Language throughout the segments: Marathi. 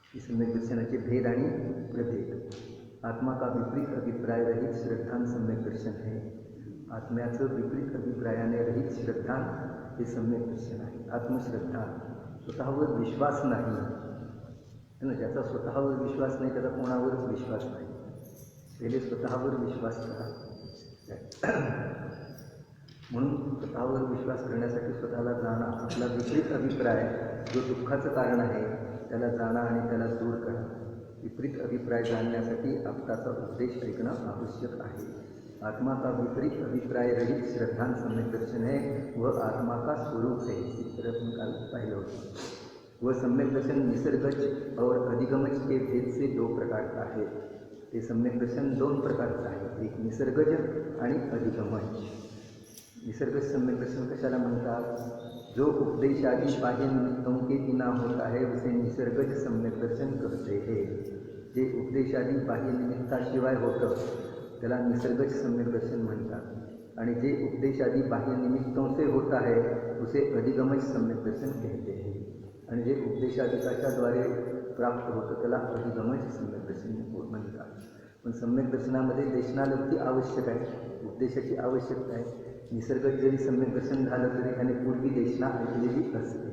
ही सम्यक दर्शनाचे भेद आणि प्रभेद. आत्मा का विपरीत अभिप्राय रहित श्रद्धान सम्यक दर्शन है. आत्म्याचं विपरीत अभिप्रायाने रहित श्रद्धान हे सम्यक दर्शन आहे. आत्मश्रद्धा, स्वतःवर विश्वास नाही ना. ज्याचा स्वतःवर विश्वास नाही त्याचा कोणावरच विश्वास नाही. पहिले स्वतःवर विश्वास करा. म्हणून स्वतःवर विश्वास करण्यासाठी स्वतःला जाणा, आपला विपरीत अभिप्राय जो दुःखाचं कारण आहे त्याला जाणा आणि त्याला दूर करा. विपरीत अभिप्राय जाणण्यासाठी आपल्याचा उपदेश ऐकणं आवश्यक आहे. आत्मा का विपरीत अभिप्राय रहित श्रद्धान सम्यक दर्शन है. वह आत्मा का स्वरूप है. इस तरह आपण काल पाहिलं होतं. वह सम्यक दर्शन निसर्गज और अधिगमज के भेद से दो प्रकार का है. ते सम्यक दर्शन दोन प्रकारचं आहे. एक निसर्गज आणि अधिगमज. निसर्गज सम्यक दर्शन कशाला म्हणतात? जो उपदेशादी बाह्य निमित्तों के बिना होता है उसे निसर्गज सम्यक दर्शन कहते हैं. जे उपदेशादी बाह्य निमित्ताशिवाय होतं त्याला निसर्गज सम्यक दर्शन म्हणतात. आणि जे उपदेशादी बाह्य निमित्तों से होता है उसे अधिगमज सम्यक दर्शन कहते हैं. आणि जे उपदेशाधिकाच्याद्वारे प्राप्त होतं त्याला अधिगमज सम्यक दर्शन म्हणतात. पण सम्यक दर्शनामध्ये देशनालब्धी आवश्यक आहे, उपदेशाची आवश्यकता आहे. निसर्गज जरी सम्यक दर्शन झालं तरी त्याने पूर्वी देशना ऐकलेली असते,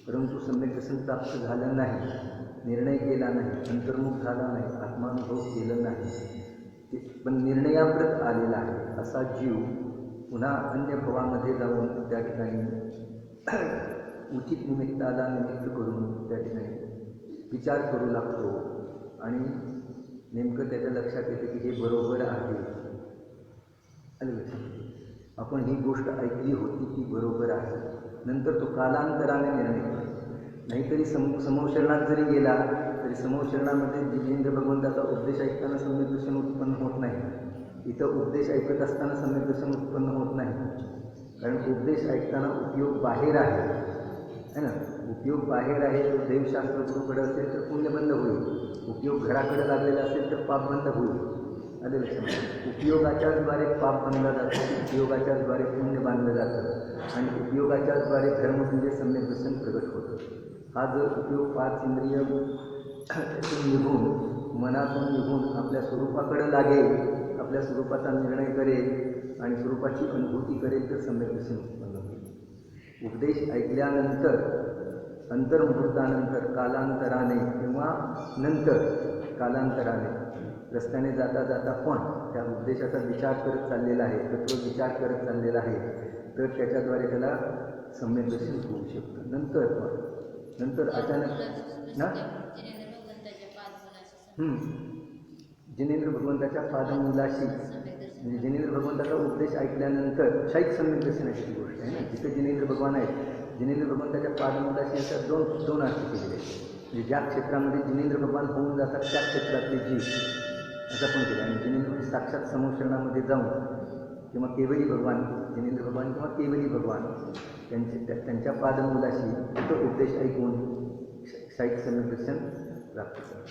परंतु सम्यक दर्शन प्राप्त झालं नाही, निर्णय केला नाही, अंतर्मुख झाला नाही, आत्मानुभव केलं नाही, पण निर्णयाप्रत आलेला आहे असा जीव पुन्हा अन्य भवामध्ये जाऊन त्या ठिकाणी उचित निमित्ताला निमित्त करून त्या ठिकाणी विचार करू लागतो आणि नेमकं त्याच्या लक्षात येतं की हे बरोबर आहे. आपण ही गोष्ट ऐकली होती ती बरोबर आहे. नंतर तो कालांतराने निर्णय करतो. नाहीतरी समोशरणात जरी गेला तरी समोशरणामध्ये जितेंद्र भगवंताचा उपदेश ऐकताना सम्यक दर्शन उत्पन्न होत नाही. इथं उपदेश ऐकत असताना सम्यक दर्शन उत्पन्न होत नाही, कारण उपदेश ऐकताना उपयोग बाहेर आहे ना. उपयोग बाहेर आहे. तो देवशास्त्र गुरुकडे असेल तर पुण्य बंद होईल, उपयोग घराकडे लागलेला असेल तर पाप बंद होईल. आले लक्षात? उपयोगाच्याद्वारे पाप बांधला जातो, उपयोगाच्याद्वारे पुण्य बांधलं जातं आणि उपयोगाच्याद्वारे धर्म म्हणजे सम्यक दर्शन प्रगट होतं. हा जर उपयोग 5 इंद्रिय निघून मनातून निघून आपल्या स्वरूपाकडे लागेल, आपल्या स्वरूपाचा निर्णय करेल आणि स्वरूपाची अनुभूती करेल तर सम्यक दर्शन उत्पन्न होईल. उपदेश ऐकल्यानंतर अंतर्मुहूर्तानंतर कालांतराने किंवा नंतर कालांतराने रस्त्याने जाता जाता पण त्या उपदेशाचा विचार करत चाललेला आहे, तत्व विचार करत चाललेला आहे, तर त्याच्याद्वारे त्याला सम्यक दर्शन होऊ शकतं. नंतर अचानक ना जिनेंद्र भगवंताच्या पादमूलाशी म्हणजे जिनेंद्र भगवंताचा उपदेश ऐकल्यानंतर शाहीक सम्यक दर्शनाची गोष्ट आहे ना. जिथे जिनेंद्र भगवान आहेत, जिनेंद्र भगवंताच्या पादमूलाशी अशा दोन अर्थ केलेले आहेत. म्हणजे ज्या क्षेत्रामध्ये जिनेंद्र भगवान होऊन जातात त्या क्षेत्रातले जीव असं पण केलं. आणि जिनेंद्र साक्षात समोशरणामध्ये जाऊन किंवा केवली भगवान, जिनेंद्र भगवान किंवा केवली भगवान त्यांच्या पादमूलाशी तो उपदेश ऐकून शाहीक सम्यक दर्शन प्राप्त करतात.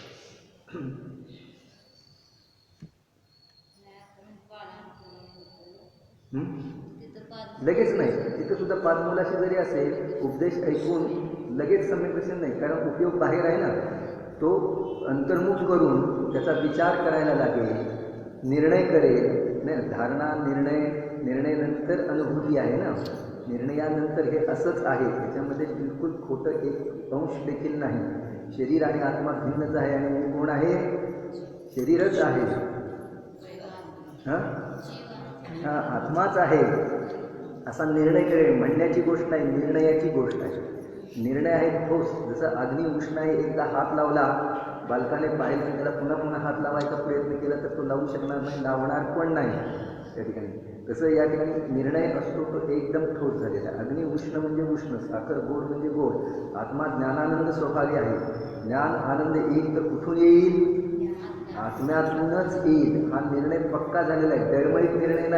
लगेच नाही, तिथं सुद्धा पादमूलाशी जरी असेल उपदेश ऐकून लगेच सम्यक दर्शन नाही, कारण उपयोग बाहेर आहे ना. तो अंतर्मुख करून त्याचा विचार करायला लागेल, निर्णय करेल नाही. धारणा निर्णय नंतर अनुभूती आहे ना. निर्णयानंतर हे असंच आहे, त्याच्यामध्ये बिलकुल खोटं एक अंश देखील नाही. शरीर आणि आत्मा भिन्नच आहे आणि मी कोण आहे? शरीरच आहे. हां, आत्माच आहे असा निर्णय करेल. म्हणण्याची गोष्ट नाही, निर्णयाची गोष्ट आहे. निर्णय आहे ठोस. जसं अग्नी उष्ण आहे, एकदा हात लावला, बालकाने पाहिलं की त्याला पुन्हा पुन्हा हात लावायचा प्रयत्न केला तर तो लावू शकणार नाही, लावणार पण नाही त्या ठिकाणी. तसं या ठिकाणी निर्णय असतो तो एकदम ठोस झालेला. अग्नी उष्ण म्हणजे उष्ण, साखर गोड म्हणजे गोड. आत्मा ज्ञानानंद स्वभावी आहे. ज्ञान आनंद येईल तर कुठून येईल? आत्म्यातूनच येईल. हा निर्णय पक्का झालेला आहे, डरमळीत निर्णय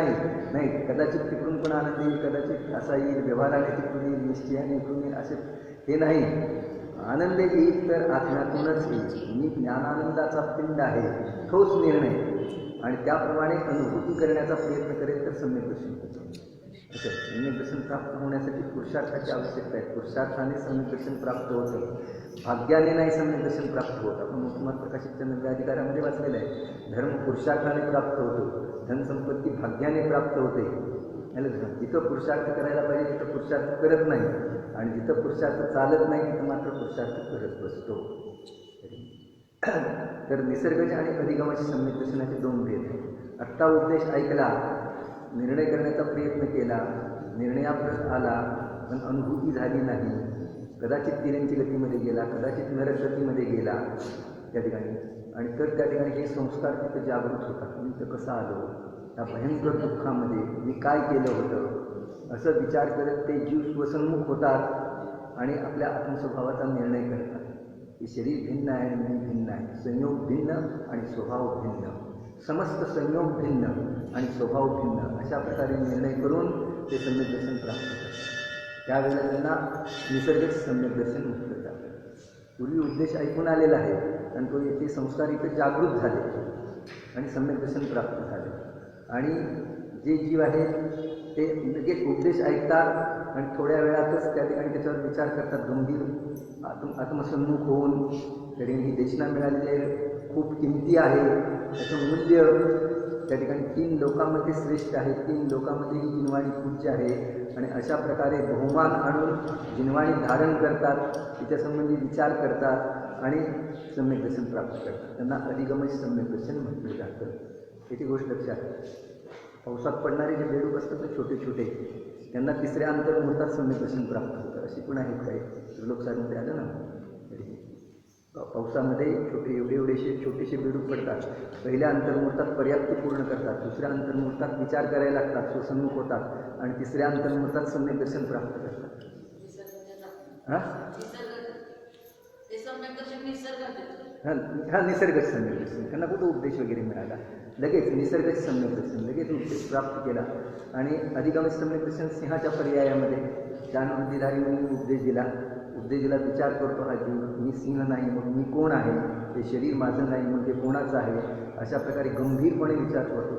नाही. कदाचित तिकडून पण आनंद येईल, कदाचित असा येईल, व्यवहाराने तिकडून येईल, निश्चयाने इकडून येईल, असे हे नाही. आनंद येईल तर आत्म्यातूनच येईल. मी ज्ञानानंदाचा पिंड आहे, ठोस निर्णय, आणि त्याप्रमाणे अनुभूती करण्याचा प्रयत्न करेल तर सम्यक दर्शन होतं. असं सम्यक दर्शन प्राप्त होण्यासाठी पुरुषार्थाची आवश्यकता आहे. पुरुषार्थाने सम्यक दर्शन प्राप्त होतं, भाग्याने नाही सम्यक दर्शन प्राप्त होत. आपण मुक्तिमार्ग प्रकाशित नव्याधिकारामध्ये वाचलेलं आहे. धर्म पुरुषार्थाने प्राप्त होतो, धनसंपत्ती भाग्याने प्राप्त होते. जिथं पुरुषार्थ करायला पाहिजे तिथं पुरुषार्थ करत नाही, आणि जिथं पुरुषार्थ चालत नाही तिथं मात्र पुरुषार्थ करत बसतो. तर निसर्गज आणि अधिगमाची सम्यक दर्शनाचे दोन भेद आहेत. आत्ता उपदेश ऐकला, निर्णय करण्याचा प्रयत्न केला, निर्णयाप्रत आला, पण अनुभूती झाली नाही. कदाचित तिरंची गतीमध्ये गेला, कदाचित नरक गतीमध्ये गेला त्या ठिकाणी, आणि तर त्या ठिकाणी हे संस्कार तिथं जागृत होतात. मी तर कसं आलो, त्या भयंकर दुःखामध्ये मी काय केलं होतं, असं विचार करत ते जीव स्वसन्मुख होतात आणि आपल्या आत्मस्वभावाचा निर्णय करतात की शरीर भिन्न आहे आणि मी भिन्न आहे, संयोग भिन्न आणि स्वभाव भिन्न, समस्त संयोग भिन्न आणि स्वभाव भिन्न, अशा प्रकारे निर्णय करून ते सम्यक दर्शन प्राप्त करतात. त्यावेळेला त्यांना निसर्गच सम्यक दर्शन मुक्त करतात. पूर्वी उपदेश ऐकून आलेला आहे आणि तो येथे संस्कार इथे जागृत झाले आणि सम्यक दर्शन प्राप्त झाले. आणि जे जीव आहेत ते लगेच उपदेश ऐकतात आणि थोड्या वेळातच त्या ठिकाणी त्याच्यावर विचार करतात, गंभीर आत्मसन्मुख होऊन. तरी ही देशना मिळालेली आहे, खूप किमती आहे, त्याचं मूल्य त्या ठिकाणी 3 लोकांमध्ये श्रेष्ठ आहे, 3 लोकांमध्ये ही जिनवाणी पूज्य आहे, आणि अशा प्रकारे बहुमान आणून जिनवाणी धारण करतात, तिच्यासंबंधी विचार करतात आणि सम्यक दर्शन प्राप्त करतात. त्यांना अधिगमश सम्यक दर्शन म्हटलं जातं. याची गोष्ट लक्षात. पावसात पडणारे जे बेडूक असतात ते छोटे छोटे, त्यांना तिसऱ्या अंतर्मुहूर्तात सम्यक दर्शन प्राप्त होतं. अशी पण आहेत काही श्लोकसारमध्ये आलं ना, पावसामध्ये एवढेसे छोटेसे बेडूक पडतात. पहिल्या अंतर्मुहूर्तात पर्याप्ती पूर्ण करतात, दुसऱ्या अंतर्मुहूर्तात विचार करायला लागतात, स्वसन्मुख होतात, आणि तिसऱ्या अंतर्मुहूर्तात सम्यक दर्शन प्राप्त करतात. हा निसर्गच सम्यक दर्शन. त्यांना कुठं उपदेश वगैरे मिळाला, लगेच निसर्गच सम्यक दर्शन, लगेच उपदेश प्राप्त केला. आणि अधिगम सम्यक दर्शन सिंहाच्या पर्यायामध्ये जानवृत्तीधारी म्हणून उपदेश दिला. विचार करतो हा जीव, मी सिंह नाही मग मी कोण आहे, हे शरीर माझं नाही मग ते कोणाचं आहे, अशा प्रकारे गंभीरपणे विचार करतो.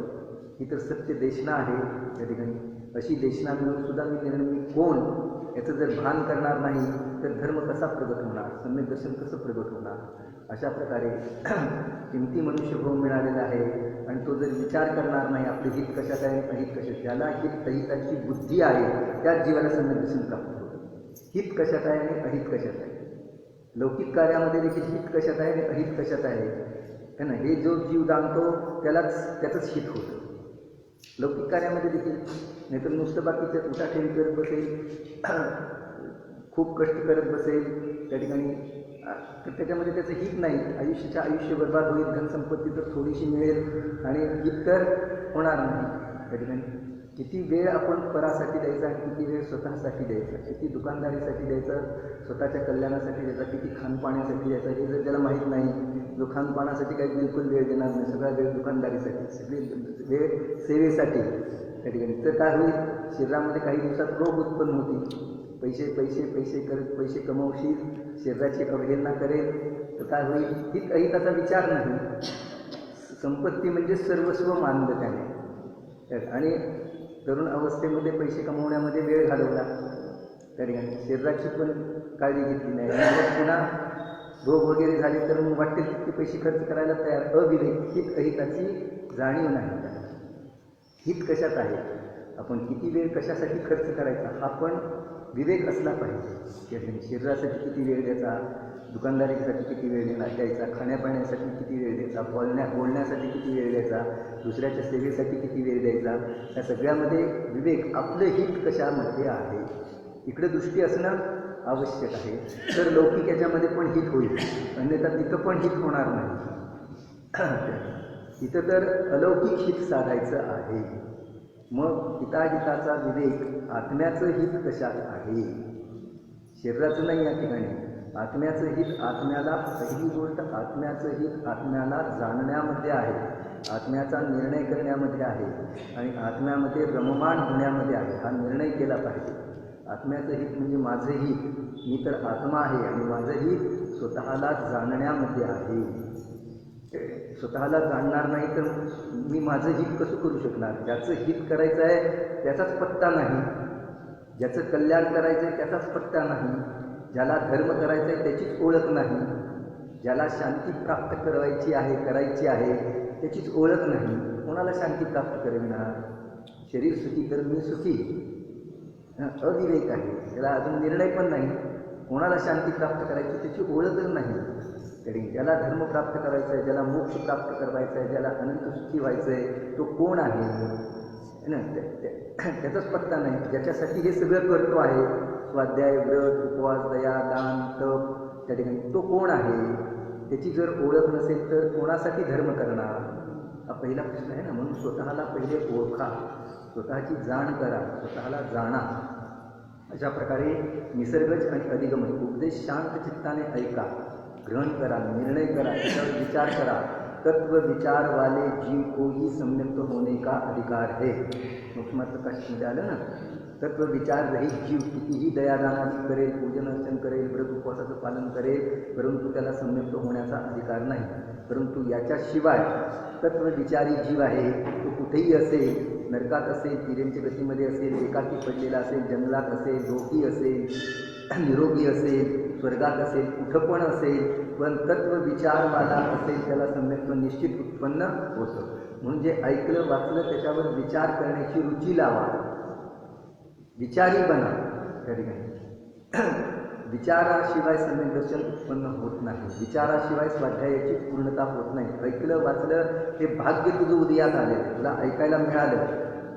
ही तर सत्य देशना आहे त्या ठिकाणी. अशी देशना मिळून सुद्धा मी कोण याचं जर भान करणार नाही तर धर्म कसा प्रगट होणार, सम्यक दर्शन कसं प्रगट होणार. अशा प्रकारे किमती मनुष्यभाव मिळालेला आहे, आणि तो जर विचार करणार नाही आपले हित कशात आहे अहित कशात, ज्याला हिताची बुद्धी आहे त्याच जीवाला सम्यक दर्शन प्राप्त होतं. हित कशात आहे आणि अहित कशात आहे. लौकिक कार्यामध्ये देखील हित कशात आहे आणि अहित कशात आहे है ना, हे जो जीव जाणतो त्याचंच हित होतं लौकिक कार्यामध्ये देखील. नाहीतर नुसतं बाकीचं उठाठेवी करत बसेल, खूप कष्ट करत बसेल त्या ठिकाणी, तर त्याच्यामध्ये त्याचं हित नाही. आयुष्य बर्बाद होईल, धनसंपत्ती तर थोडीशी मिळेल आणि हित तर होणार नाही त्या ठिकाणी. किती वेळ आपण परासाठी द्यायचा, किती वेळ स्वतःसाठी द्यायचा, किती दुकानदारीसाठी द्यायचा, स्वतःच्या कल्याणासाठी द्यायचा, किती खानपाण्यासाठी द्यायचा, हे जर त्याला माहीत नाही, जो खानपानासाठी काही बिलकुल वेळ देणार नाही, सगळा वेळ दुकानदारीसाठी, सगळी वेळ सेवेसाठी त्या ठिकाणी, तर काय होईल, शरीरामध्ये काही दिवसात रोग उत्पन्न होतील. पैसे पैसे पैसे करत पैसे कमवशील, शरीराची अवहेलना करेल तर काय होईल, हित अहिताचा विचार नाही. संपत्ती म्हणजे सर्वस्व मानलं त्याने, आणि तरुण अवस्थेमध्ये पैसे कमवण्यामध्ये वेळ घालवला त्या ठिकाणी, शरीराची पण काळजी घेतली नाही, आणि पुन्हा रोग वगैरे झाले तर मग वाटते तितके पैसे खर्च करायला तयार. अविवेक, हित अहिताची जाणीव नाही त्याला. हित कशात आहे, आपण किती वेळ कशासाठी खर्च करायचा हा पण विवेक असला पाहिजे. शरीरासाठी किती वेळ द्यायचा, दुकानदारीसाठी किती वेळ द्यायचा, खाण्यापिण्यासाठी किती वेळ द्यायचा, बोलण्यासाठी किती वेळ द्यायचा, दुसऱ्याच्या सेवेसाठी किती वेळ द्यायचा, या सगळ्यामध्ये विवेक, आपलं हित कशामध्ये आहे इकडे दृष्टी असणं आवश्यक आहे. तर लौकिक याच्यामध्ये पण हित होईल, अन्यथा तिथं पण हित होणार नाही. तिथं तर अलौकिक हित साधायचं आहे. मग हिताहिताचा विवेक, आत्म्याचं हित कशात आहे, शरीराचं नाही या ठिकाणी. आत्म्याचं हित आत्म्याला, पहिली गोष्ट आत्म्याचं हित आत्म्याला जाणण्यामध्ये आहे, आत्म्याचा निर्णय करण्यामध्ये आहे, आणि आत्म्यामध्ये रममाण होण्यामध्ये आहे. हा निर्णय केला पाहिजे. आत्म्याचं हित म्हणजे माझं हित, मी तर आत्मा आहे आणि माझं हित स्वतःला जाणण्यामध्ये आहे. स्वतःला जाणणार नाही तर मी माझं हित कसं करू शकणार? ज्याचं हित करायचं आहे त्याचाच पत्ता नाही, ज्याचं कल्याण करायचं आहे त्याचाच पत्ता नाही, ज्याला धर्म करायचा आहे त्याचीच ओळख नाही, ज्याला शांती प्राप्त करायची आहे त्याचीच ओळख नाही. कोणाला शांती प्राप्त करविणार? शरीर सुखी तर मी सुखी, अविवेक आहे, त्याला अजून निर्णय पण नाही. कोणाला शांती प्राप्त करायची त्याची ओळखच नाही. तरी ज्याला धर्म प्राप्त करायचा आहे, ज्याला मोक्ष प्राप्त करायचा आहे, ज्याला अनंत सुखी व्हायचं आहे तो कोण आहे ना? त्याचाच पत्ता नाही. ज्याच्यासाठी हे सगळं करतो आहे, स्वाध्याय, व्रत, उपवास, दया, दान, तप, त्या ठिकाणी तो कोण आहे? त्याची जर ओळख नसेल तर कोणासाठी धर्म करणार? हा पहिला प्रश्न आहे ना. म्हणून स्वतःला पहिले ओळखा, स्वतःची जाण करा, स्वतःला जाणा. अशा प्रकारे निसर्गज आणि अधिगमन उपदेश शांत चित्ताने ऐका, ग्रहण करा, निर्णय करा, त्याच्यावर विचार करा. तत्व विचार वाले जीव को ही सम्यक्त होने का अधिकार है. मोक्षमात्र काशीमध्ये आलं ना, तत्व विचार रहित जीव कितीही दयादानादी करेल, पूजन अर्चन करेल, व्रत उपवासाचं पालन करेल, परंतु त्याला सम्यक्त होण्याचा अधिकार नाही. परंतु याच्याशिवाय तत्वविचारी जीव आहे तो कुठेही असेल, नरकात असेल, तिर्यंच्या गतीमध्ये असेल, एकाकी पडलेला असेल, जंगलात असेल, रोगी असेल, निरोगी असेल, स्वर्गात असेल, कुठं पण असेल, पण तत्वविचारवाला असेल त्याला सम्यक्त निश्चित उत्पन्न होतं. म्हणून जे ऐकलं वाचलं त्याच्यावर विचार करण्याची रुची लावा, विचारी बना. त्या ठिकाणी विचाराशिवाय सम्यक दर्शन उत्पन्न होत नाही, विचाराशिवाय स्वाध्यायाची पूर्णता होत नाही. ऐकलं वाचलं हे भाग्य तुझं उदयात आले, तुला ऐकायला मिळालं,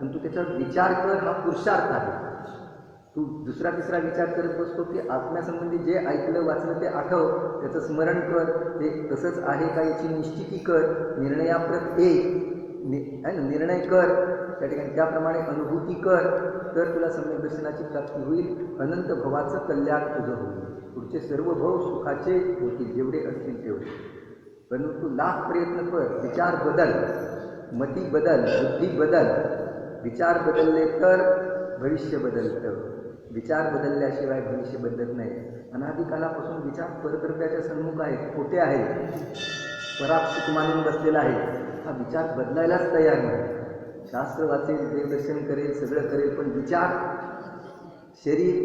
पण तू त्याच्यावर विचार कर, हा पुरुषार्थ आहे. तू दुसरा तिसरा विचार करत बसतो की आत्म्यासंबंधी जे ऐकलं वाचलं ते आठव, त्याचं स्मरण कर, ते तसंच आहे का याची निश्चिती कर, निर्णयाप्रत निर्णय कर, त्या ठिकाणी त्याप्रमाणे अनुभूती कर, तर तुला सम्यक दर्शनाची प्राप्ती होईल. अनंत भवाचं कल्याण तुझं होईल. पुढचे सर्व भव सुखाचे होतील, जेवढे असतील तेवढे. परंतु लाख प्रयत्न कर, विचार बदल, मती बदल, बुद्धी बदल. विचार बदलले तर भविष्य बदलतं, विचार बदलल्याशिवाय भविष्य बदलत नाही. अनादिकालापासून विचार परतर्फ्याच्या सन्मुख आहेत, खोटे आहेत, पराक्षिक मानून बसलेला आहे. हा विचार बदलायलाच तयार नाही. शास्त्र वाचेल, देवदर्शन करेल, सगळं करेल, पण विचार, शरीर,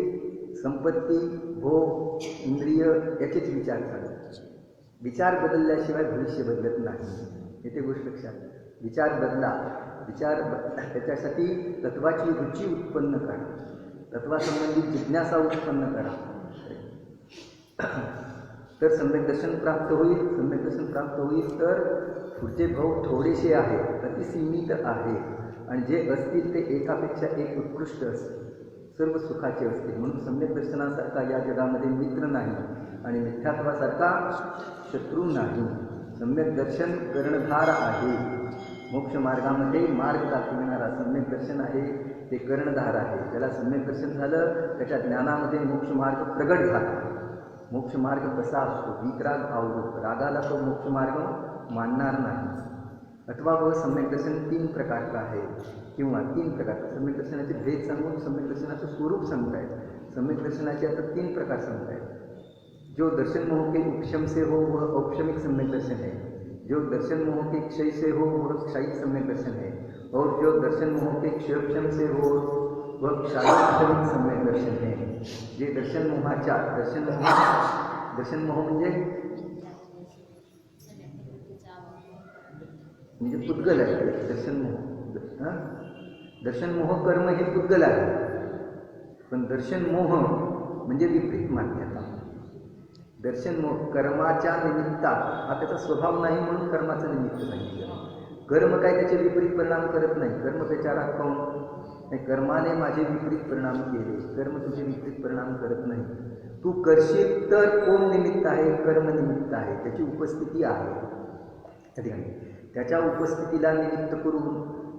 संपत्ती, भोग, इंद्रिय याचेच विचार चालतात. विचार बदलल्याशिवाय भविष्य बदलत नाही. येथे गोष्ट लक्षात. विचार बदला, विचार त्याच्यासाठी तत्वाची रुची उत्पन्न करा, तत्वासंबंधी जिज्ञासा उत्पन्न करा, तर सम्यक दर्शन प्राप्त होईल. सम्यक दर्शन प्राप्त होईल तर पुढचे भाव थोडेसे आहेत, अतिसीमित आहे, आणि जे असतील ते एकापेक्षा एक उत्कृष्ट असतील, सर्व सुखाचे असतील. म्हणून सम्यक दर्शनासारखा या जगामध्ये मित्र नाही आणि मिथ्यात्वासारखा शत्रू नाही. सम्यक दर्शन कर्णधार आहे. मोक्ष मार्गामध्ये मार्ग दाखविणारा सम्यक दर्शन आहे, ते कर्णधार आहे. त्याला सम्यक दर्शन झालं, त्याच्या ज्ञानामध्ये मोक्ष मार्ग प्रगट झाला. मोक्ष मार्ग कसा असतो? वितराग भावरूप. रागाला तो मोक्ष मार्ग मानणार नाही. अथवा व सम्यक दर्शन 3 प्रकारचं आहे, किंवा 3 प्रकार. सम्यक दर्शनाचे भेद सांगून सम्यक दर्शनाचं स्वरूप सांगतायत. सम्यक दर्शनाचे आता 3 प्रकार सांगतायत. जो दर्शन मोह के उपशम से हो वह औपशमिक सम्यक दर्शन है, जो दर्शन मोह के क्षय से हो वह क्षयिक सम्यक दर्शन है, और जो दर्शन मोह के क्षयोपशम से हो वह क्षयोपशमिक सम्यक दर्शन है. जे दर्शन मोहाच्या, दर्शन मोह म्हणजे पुद्गल आहे. दर्शन मोह, दर्शन मोह कर्म हे पुद्गल आहे, पण दर्शन मोह म्हणजे विपरीत मान्यता. दर्शन मोह कर्माच्या निमित्तात, हा त्याचा स्वभाव नाही म्हणून कर्माचं निमित्त नाही. कर्म काय त्याचे विपरीत परिणाम करत नाही. कर्म बेचारा नाही, कर्माने माझे विपरीत परिणाम केले, कर्म तुझे विपरीत परिणाम करत नाही. तू करशील तर कोण निमित्त आहे? कर्म निमित्त आहे, त्याची उपस्थिती आहे त्या ठिकाणी. त्याच्या उपस्थितीला निमित्त करून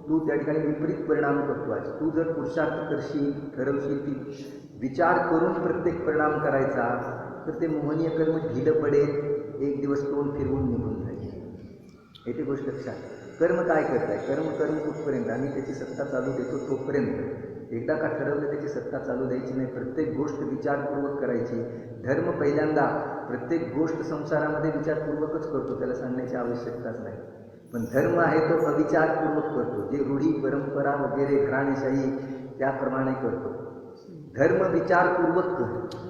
तू त्या ठिकाणी विपरीत परिणाम करतो आहेस. तू जर पुरुषार्थ करशील, ठरवशील की विचार करून प्रत्येक परिणाम करायचा, तर ते मोहनीय कर्म ढिलं पडेल, एक दिवस तोंड फिरवून निघून जाईल. येथे गोष्ट लक्षात. कर्म काय करत आहे? कर्म कुठपर्यंत? आम्ही त्याची सत्ता चालू देतो तोपर्यंत. एकदा का ठरवलं त्याची सत्ता चालू द्यायची नाही, प्रत्येक गोष्ट विचारपूर्वक करायची. धर्म पहिल्यांदा प्रत्येक गोष्ट संसारामध्ये विचारपूर्वकच करतो, त्याला सांगण्याची आवश्यकताच नाही. पण धर्म आहे तो अविचारपूर्वक करतो, जे रूढी परंपरा वगैरे घराणेशाही त्याप्रमाणे करतो. धर्म विचारपूर्वक करतो,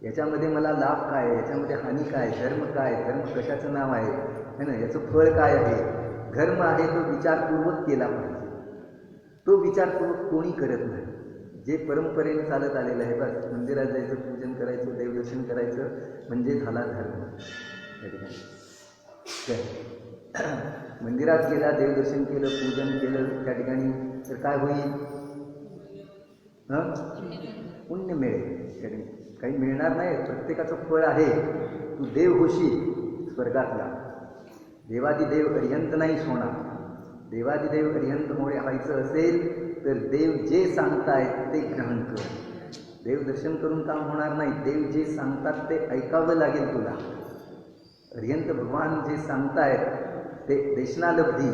याच्यामध्ये मला लाभ काय आहे, याच्यामध्ये हानी काय, धर्म काय, धर्म कशाचं नाव आहे ना, याचं फळ काय आहे. धर्म आहे तो विचारपूर्वक केला पाहिजे. तो विचारपूर्वक कोणी करत नाही. जे परंपरेने चालत आलेलं आहे, बस मंदिरात जायचं, पूजन करायचं, देवदर्शन करायचं म्हणजे झाला धर्म. मंदिरात गेला, देवदर्शन केलं, पूजन केलं त्या ठिकाणी तर काय होईल? पुण्य मिळेल. काही मिळणार नाही, प्रत्येकाचं फळ आहे. तू देव होशील स्वर्गातला. देवादिदेव अरिहंत नाहीच होणार. देवादिदेव अरिहंत व्हायचं असेल तर देव जे सांगतायत ते ग्रहण कर. देवदर्शन करून काम होणार नाही. देव जे सांगतात ते ऐकावं लागेल तुला. अरिहंत भगवान जे सांगतायत ते देशनालब्धी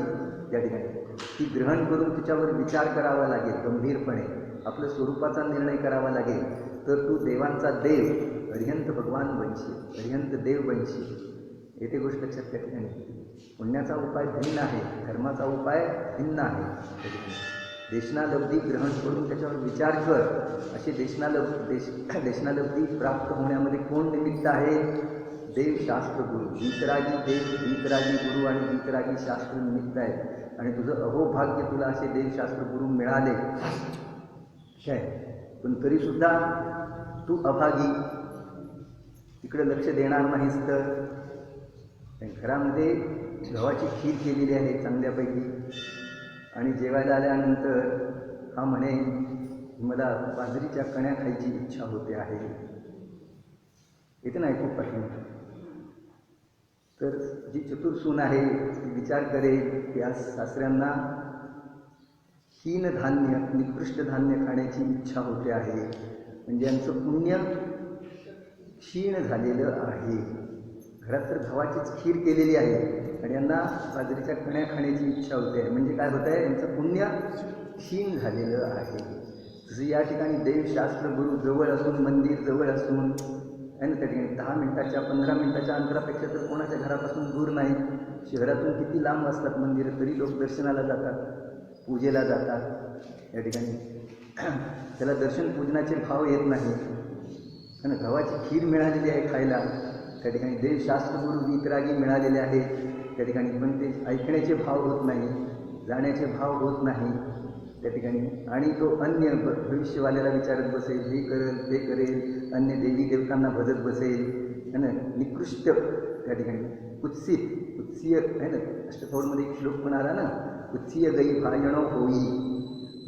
त्या ठिकाणी ती ग्रहण करून तिच्यावर विचार करावा लागेल गंभीरपणे. आपल्या स्वरूपाचा निर्णय करावा लागेल. तर तू देवांचा देव अरिहंत भगवान बनशील, अरिहंत देव बनशील. येथे गोष्ट लक्षात त्या ठिकाणी. पुण्याचा उपाय भिन्न आहे, धर्माचा उपाय भिन्न आहे. देशनालब्धी ग्रहण करून त्याच्यावर विचार कर. अशी देशनालब्धी प्राप्त होण्यामध्ये कोण निमित्त आहे? देव, शास्त्र, गुरु. वीतरागी देव, वीतरागी गुरु आणि वीतरागी शास्त्र निमित्त आहेत. आणि तुझं अहोभाग्य, तुला असे देव, शास्त्र, गुरु मिळाले काय. पण तरीसुद्धा तू अभागी, तिकडे लक्ष देणार नाहीस तर घरामध्ये गव्हाची खीर केलेली आहे चांगल्यापैकी आणि जेवायला आल्यानंतर हा म्हणे मला बाजरीच्या कण्या खायची इच्छा होते आहे. येते नाही खूप पाठवून. तर जी चतुर सून आहे ती विचार करेल की आज सासऱ्यांना हीन धान्य, निकृष्ट धान्य खाण्याची इच्छा होते आहे. म्हणजे यांचं पुण्य क्षीण झालेलं आहे. घरात तर गव्हाचीच खीर केलेली आहे आणि यांना बाजरीच्या कण्या खाण्याची इच्छा होते आहे. म्हणजे काय होत आहे? यांचं पुण्य क्षीण झालेलं आहे. जसं या ठिकाणी देव, शास्त्र, गुरु जवळ असून, मंदिर जवळ असून आहे ना, त्या ठिकाणी 10 मिनिटाच्या 15 मिनिटाच्या अंतरापेक्षा तर कोणाच्या घरापासून दूर नाही. शहरातून किती लांब असतात मंदिरं, तरी लोक दर्शनाला जातात, पूजेला जातात. या ठिकाणी त्याला दर्शन पूजनाचे भाव येत नाही. आणि गव्हाची खीर मिळालेली आहे खायला. त्या ठिकाणी देव, शास्त्र, गुरु वीतरागी मिळालेले आहेत त्या ठिकाणी. पण ते ऐकण्याचे भाव होत नाही, जाण्याचे भाव होत नाही त्या ठिकाणी. आणि तो अन्य भविष्यवाल्याला विचारत बसेल, हे करेल ते करेल, अन्य देवी देवतांना भजत बसेल है ना. निकृष्ट त्या ठिकाणी कुत्सीय आहे ना. अष्टप्रहरमध्ये एक श्लोक पण आला ना, कुत्सीय गई भायणो होई.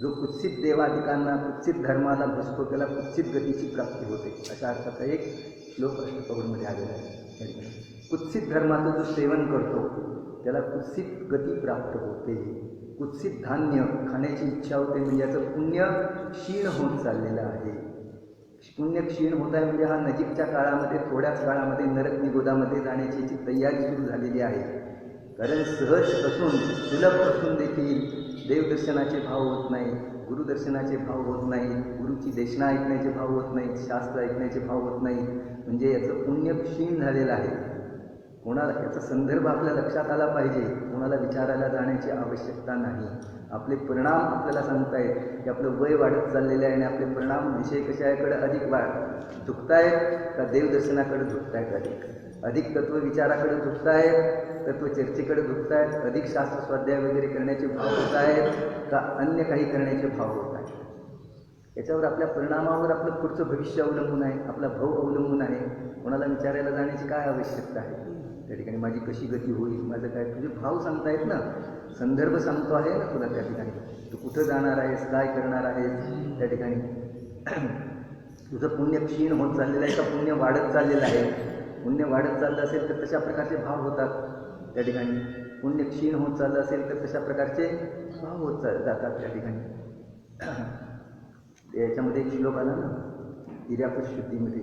जो कुत्सित देवादिकांना, कुत्सित धर्माला भजतो त्याला कुत्सित गतीची प्राप्ती होते. अशा अर्थाचा एक श्लोक अष्टप्रहरमध्ये आलेला आहे. कुत्सित धर्माचं जो सेवन करतो त्याला कुत्सित गती प्राप्त होते. कुत्सित धान्य खाण्याची इच्छा होते म्हणजे याचं पुण्य क्षीण होत चाललेलं आहे. पुण्य क्षीण होत आहे म्हणजे हा नजीकच्या काळामध्ये, थोड्याच काळामध्ये नरक निगोदामध्ये जाण्याची याची तयारी सुरू झालेली आहे. कारण सहज असून, सुलभ असून देखील देवदर्शनाचे भाव होत नाही, गुरुदर्शनाचे भाव होत नाही, गुरुची देशना ऐकण्याचे भाव होत नाही, शास्त्र ऐकण्याचे भाव होत नाही. म्हणजे याचं पुण्य क्षीण झालेलं आहे. कोणाला याचा संदर्भ आपल्या लक्षात आला पाहिजे. कोणाला विचारायला जाण्याची आवश्यकता नाही. आपले परिणाम आपल्याला सांगतायत की आपलं वय वाढत चाललेलं आहे आणि आपले परिणाम विषय कशाकडे अधिक झुकतायत का देवदर्शनाकडे झुकतायत, अधिक तत्वविचाराकडे झुकतायत, तत्वचर्चेकडे झुकतायत, अधिक शास्त्र स्वाध्याय वगैरे करण्याचे भाव होत आहेत का अन्य काही करण्याचे भाव होत आहेत. याच्यावर आपल्या परिणामावर आपलं पुढचं भविष्य अवलंबून आहे, आपला भाव अवलंबून आहे. कोणाला विचारायला जाण्याची काय आवश्यकता आहे त्या ठिकाणी? माझी कशी गती होईल, माझं काय, तुझे भाव सांगतायत ना, संदर्भ सांगतो आहे ना तुला त्या ठिकाणी. तू कुठं जाणार आहेस, काय करणार आहेस त्या ठिकाणी. तुझं पुण्य क्षीण होत चाललेलं आहे का पुण्य वाढत चाललेलं आहे? पुण्य वाढत चाललं असेल तर तशा प्रकारचे भाव होतात त्या ठिकाणी. पुण्य क्षीण होत चाललं असेल तर तशा प्रकारचे भाव होत जातात त्या ठिकाणी. याच्यामध्ये एक श्लोक आला ना इर्यापद शुद्धीमध्ये,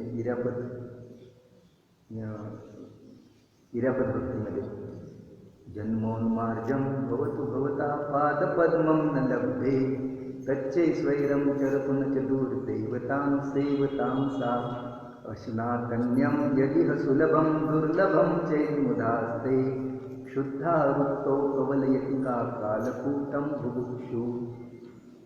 इर्यापद भक्तीमध्ये, जन्मोन्मार्जं भवतु भवता पादपद्मं न लभ्ये तच्चै स्वैरं चरतु न च दुर्दैवतां सेवतां सा अश्नातन्यं यदिह सुलभं दुर्लभं चेन्मुदास्ते क्षुद्धा वृत्तो कवलयति का कालकूटं बुभुक्षु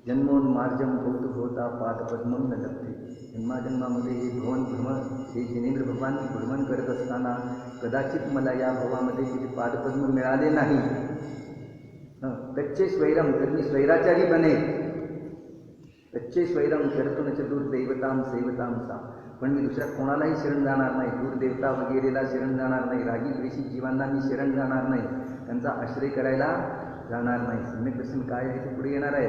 जन्मोन्मार्जं भूतभूता पादपद्मं न लभते. जन्माजन्मामध्ये हे भवन भ्रमण हे जिनेंद्र भगवान भ्रमण करत असताना कदाचित मला या भवामध्ये तिथे पादपद्म मिळाले नाही. कच्चे स्वैरम तर मी स्वैराचारी बने. कच्चे स्वैरम करतून दुर्दैवताम सेवताम सा. पण मी दुसऱ्या कोणालाही शरण जाणार नाही. दूरदेवता वगैरेला शरण जाणार नाही. रागी द्वेषी जीवांना मी शरण जाणार नाही. त्यांचा आश्रय करायला जाणार नाही. सम्यक दर्शन काय आहे ते पुढे येणार आहे.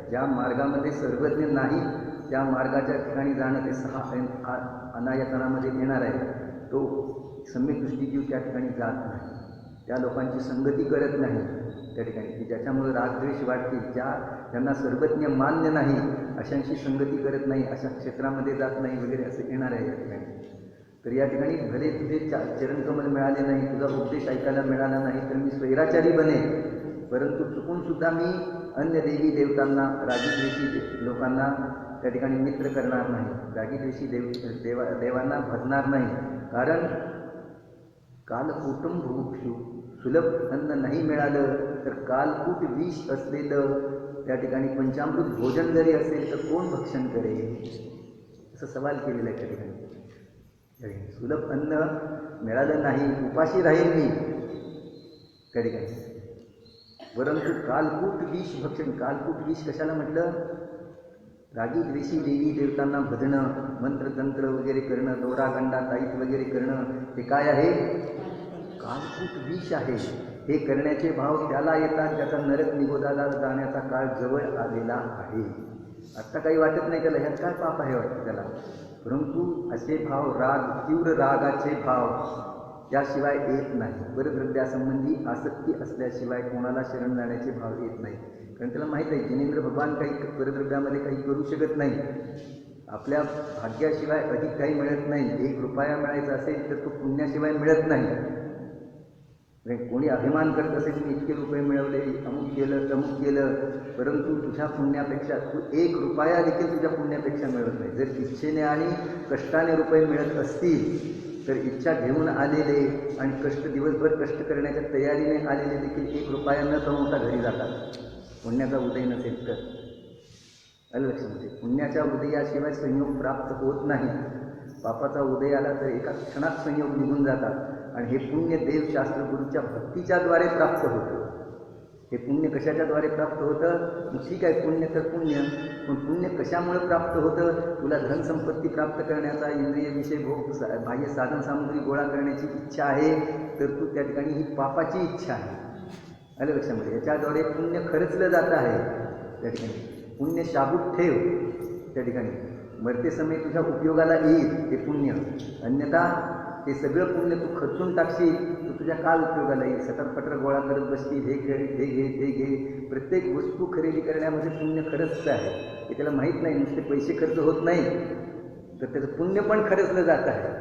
ज्या मार्गामध्ये सर्वज्ञ नाही त्या मार्गाच्या ठिकाणी जाणं ते 6 अनायतनामध्ये येणार आहे. तो सम्यक दृष्टीजीव त्या ठिकाणी जात नाही. त्या लोकांची संगती करत नाही त्या ठिकाणी की ज्याच्यामुळे रागद्वेष वाढतील. ज्यांना सर्वज्ञ मान्य नाही अशांशी संगती करत नाही. अशा क्षेत्रामध्ये जात नाही वगैरे असं येणार आहे या ठिकाणी. तर या ठिकाणी भले तुझे चरणकमल मिळाले नाही, तुझा उपदेश ऐकायला मिळाला नाही तर मी स्वैराचारी बने. परंतु चुकूनसुद्धा मी अन्य देवी देवतांना रागीद्वेषी लोकांना त्या ठिकाणी मित्र करणार नाही. रागीद्वेषी देवांना भजणार नाही. कारण कालकूटम भुभुक्षु सुलभ अन्न नाही मिळालं तर कालकूट विष असलेलं त्या ठिकाणी पंचामृत भोजन जरी असेल तर कोण भक्षण करेल असं सवाल केलेला आहे त्या ठिकाणी. सुलभ अन्न मिळालं नाही उपाशी राहील मी त्या ठिकाणी. परंतु कालकूट विष भक्षण. कालकूट विष कशाला म्हटलं? रागी द्वेषी देवी देवतांना भजणं, मंत्रतंत्र वगैरे करणं, दोरा गंडा ताईत वगैरे करणं हे काय आहे? कालकूट विष आहे. हे करण्याचे भाव त्याला येतात ज्याचा नरक निगोदाला जाण्याचा काळ जवळ आलेला आहे. आत्ता काही वाटत नाही त्याला, ह्यात काय पाप आहे वाटतं त्याला. परंतु असे भाव राग, तीव्र रागाचे भाव त्याशिवाय येत नाही. परद्रव्यासंबंधी आसक्ती असल्याशिवाय कोणाला शरण जाण्याचे भाव येत नाही. कारण त्याला माहीत आहे जिनेंद्र भगवान काही परद्रव्यामध्ये काही करू शकत नाही. आपल्या भाग्याशिवाय अधिक काही मिळत नाही. 1 रुपया मिळायचा असेल तर तो पुण्याशिवाय मिळत नाही. कोणी अभिमान करत असेल मी इतके रुपये मिळवले, अमुक केलं तमुक केलं, परंतु तुझ्या पुण्यापेक्षा तू 1 रुपया देखील तुझ्या पुण्यापेक्षा मिळत नाही. जर इच्छेने आणि कष्टाने रुपये मिळत असतील तर इच्छा घेऊन आलेले आणि दिवसभर कष्ट करण्याच्या तयारीने आलेले देखील 1 रुपया न कमवता घरी जातात. पुण्याचा उदय नसेल तर. आलं लक्षामध्ये? पुण्याच्या उदयाशिवाय संयोग प्राप्त होत नाही. पापाचा उदय आला तर एका क्षणात संयोग निघून जातात. आणि हे पुण्य देवशास्त्र गुरूच्या भक्तीच्या द्वारे प्राप्त होतं. हे पुण्य कशाच्याद्वारे प्राप्त होतं? ठीक आहे पुण्य तर पुण्य, पण पुण्य कशामुळे प्राप्त होतं? तुला धनसंपत्ती प्राप्त करण्याचा, इंद्रिय विषय भोग बाह्य साधन सामग्री गोळा करण्याची इच्छा आहे तर तू त्या ठिकाणी ही पापाची इच्छा आहे. आलं लक्षामध्ये? याच्याद्वारे पुण्य खर्चलं जात आहे त्या ठिकाणी. पुण्य शाबूत ठेव त्या ठिकाणी. मरते समय तुझ्या उपयोगाला येईल हे पुण्य. अन्यथा हे सगळं पुण्य तू खर्चून टाकशील तर तुझ्या काल उपयोगाला येईल. सटरपटर गोळा करत बसतील, हे घे हे घे ते घे. प्रत्येक वस्तू खरेदी करण्यामध्ये पुण्य खरंच आहे हे त्याला माहीत नाही. नुसते पैसे खर्च होत नाही तर त्याचं पुण्य पण खर्चलं जात आहे.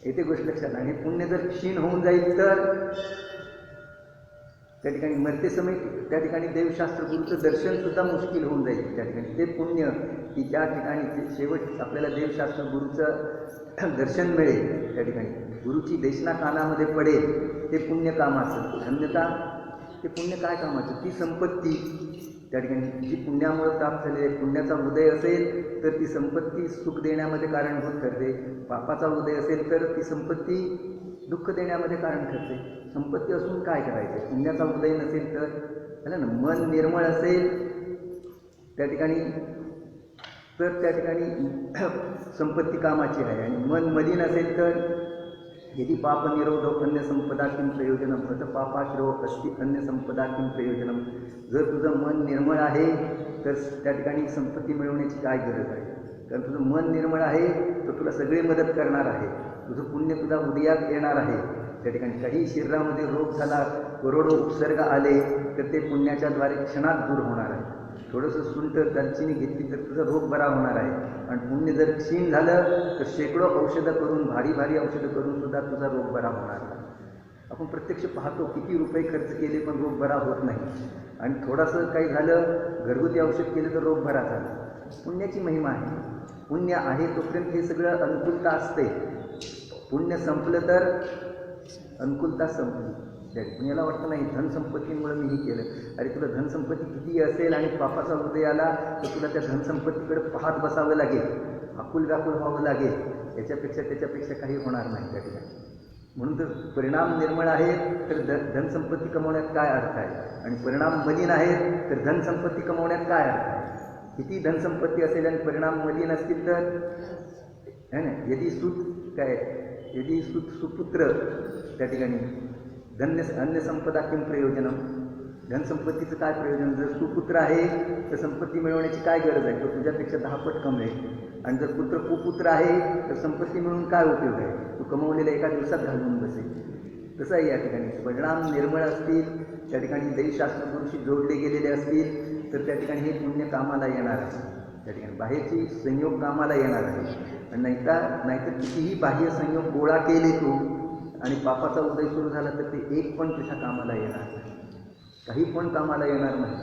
येथे गोष्ट लक्षात. आणि हे पुण्य जर क्षीण होऊन जाईल तर त्या ठिकाणी मरते समय त्या ठिकाणी देवशास्त्र गुरूचं दर्शनसुद्धा मुश्किल होऊन जाईल त्या ठिकाणी. ते पुण्य की त्या ठिकाणी शेवट आपल्याला देवशास्त्र गुरूचं दर्शन मिळेल त्या ठिकाणी, गुरुची देशना कानामध्ये पडेल, ते पुण्य कामाचं. अन्यथा ते पुण्य काय कामाचं? ती संपत्ती त्या ठिकाणी जी पुण्यामुळे प्राप्त झाली आहे. पुण्याचा उदय असेल तर ती संपत्ती सुख देण्यामध्ये कारणभूत ठरते. पापाचा उदय असेल तर ती संपत्ती दुःख देण्यामध्ये कारण ठरते. संपत्ती असून काय करायचं? पुण्याचा उदय नसेल तर झालं ना. मन निर्मळ असेल त्या ठिकाणी तर त्या ठिकाणी संपत्ती कामाची आहे. आणि मन मलिन असेल तर यदि पाप निरोधो अन्य संपदा किं प्रयोजनम अथ पापाश्रयो अस्ति अन्य संपदा किं प्रयोजनम. जर तुझं मन निर्मळ आहे तर त्या ठिकाणी संपत्ती मिळवण्याची काय गरज आहे? कारण तुझं मन निर्मळ आहे तर तुला सगळे मदत करणार आहे. तुझं पुण्य तुला उदयात येणार आहे त्या ठिकाणी. काही शरीरामध्ये रोग झाला, करोडो उपसर्ग आले तर ते पुण्याच्याद्वारे क्षणात दूर होणार आहे. थोडंसं सुंठ दालचिनी घेतली तर तुझा रोग बरा होणार आहे. आणि पुण्य जर क्षीण झालं तर शेकडो औषधं करून, भारी भारी औषधं करून सुद्धा तुझा रोग बरा होणार आहे. आपण प्रत्यक्ष पाहतो किती रुपये खर्च केले पण रोग बरा होत नाही. आणि थोडंसं काही झालं, घरगुती औषध केलं तर रोग बरा झाला. पुण्याची महिमा आहे. पुण्य आहे तोपर्यंत हे सगळं अनुकूलता असते. पुण्य संपलं तर अनुकूलता संपली. पुण्याला वाटतं नाही धनसंपत्तीमुळे मी हे केलं. अरे तुला धनसंपत्ती किती असेल आणि पापाचा उदय आला तर तुला त्या धनसंपत्तीकडे पाहत बसावं लागेल, आकुल व्याकुल व्हावं लागेल. त्याच्यापेक्षा काही होणार नाही त्या ठिकाणी. म्हणून तर परिणाम निर्मळ आहेत तर धनसंपत्ती कमवण्यात काय अर्थ आहे, आणि परिणाम मलिन आहेत तर धनसंपत्ती कमवण्यात काय अर्थ आहे. किती धनसंपत्ती असेल आणि परिणाम मलिन असतील तर है ना. यदि सुपुत्र त्या ठिकाणी अन्य संपदा किम प्रयोजनम. धनसंपत्तीचं काय प्रयोजन. जर सुपुत्र आहे तर संपत्ती मिळवण्याची काय गरज आहे, तो तुझ्यापेक्षा 10 पट कमवेल. आणि जर पुत्र कुपुत्र आहे तर संपत्ती मिळून काय उपयोग आहे, तो कमवलेल्या एका दिवसात घालवून बसेल. तसं आहे या ठिकाणी. परिणाम निर्मळ असतील, त्या ठिकाणी दैवशास्त्र गुरुशी जोडले गेलेले असतील तर त्या ठिकाणी हे पुण्य कामाला येणार आहे. त्या ठिकाणी बाहेरची संयोग कामाला येणार आहे. आणि नाहीतर कितीही बाह्य संयोग गोळा केले तू आणि पापाचा उदय सुरू झाला तर ते एक पण तुझ्या कामाला येणार नाही, काही पण कामाला येणार नाही.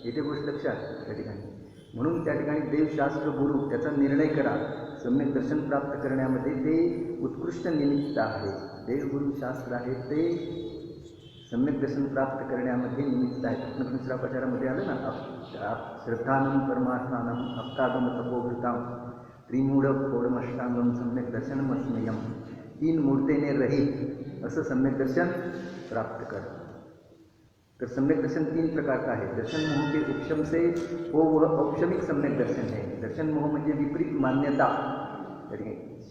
येथे गोष्ट लक्षात त्या ठिकाणी. म्हणून त्या ठिकाणी देवशास्त्र गुरु त्याचा निर्णय करा. सम्यक दर्शन प्राप्त करण्यामध्ये ते उत्कृष्ट निमित्त आहे. देवगुरु शास्त्र आहे ते सम्यक दर्शन प्राप्त करण्यामध्ये निमित्त आहे. कृष्णपंचरापाचारामध्ये आलं ना, श्रद्धानम परमार्थानम अक्कागम तपोभृताम त्रिमूढ पौरमष्टांगम सम्यक दर्शनम अस्मयम. 3 मूर्तेने रहित असं सम्यक दर्शन प्राप्त कर. तर सम्यक दर्शन 3 प्रकार का है. दर्शन मोह के उपशम से वो वह औपशमिक सम्यक दर्शन है. दर्शन मोह म्हणजे विपरीत मान्यता.